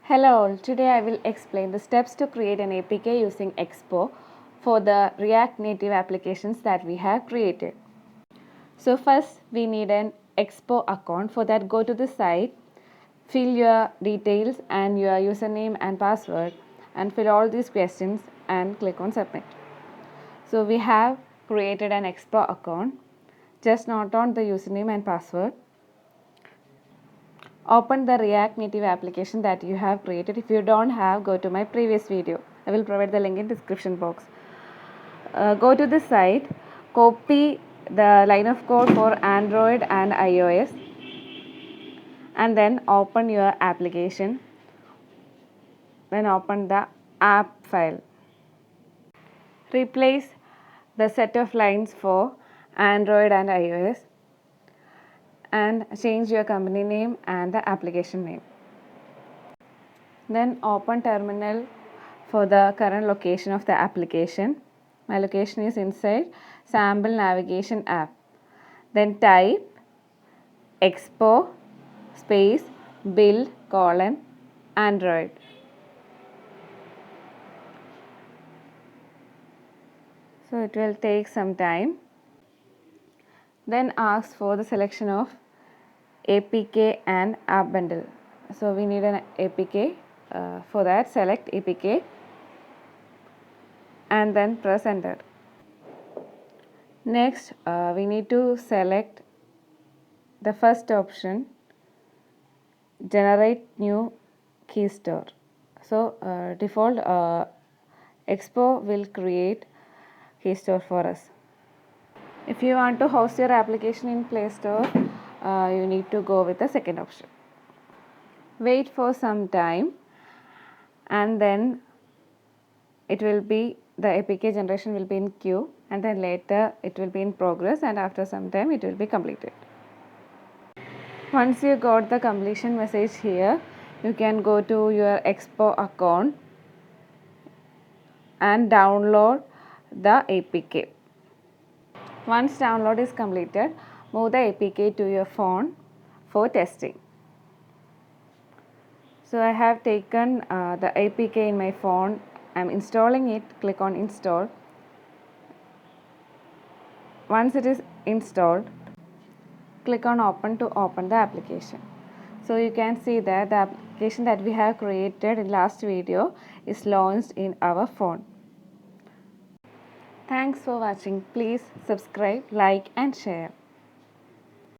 Hello all, today I will explain the steps to create an APK using Expo for the React Native applications that we have created. So first we need an Expo account. For that, go to the site, fill your details and your username and password and fill all these questions and click on submit. So we have created an Expo account. Just note on the username and password. Open the React Native application that you have created. If you don't have, go to my previous video. I will provide the link in description box. Go to the site, copy the line of code for Android and iOS, and then open your application. Then open the app file. Replace the set of lines for Android and iOS and change your company name and the application name. Then open terminal for the current location of the application. My location is inside sample navigation app. Then type expo space build Android. So it will take some time. Then ask for the selection of APK and app bundle. So we need an APK. For that, select APK and then press enter. Next, we need to select the first option, generate new key store. So default Expo will create key store for us. If you want to host your application in Play Store, you need to go with the second option. Wait for some time and then it will be the APK generation will be in queue and then later it will be in progress and after some time it will be completed. Once you got the completion message here, you can go to your Expo account and download the APK. Once download is completed, move the APK to your phone for testing. So I have taken the APK in my phone. I am installing it. Click on install. Once it is installed, click on open to open the application. So you can see that the application that we have created in last video is launched in our phone. Thanks for watching. Please subscribe, like and share.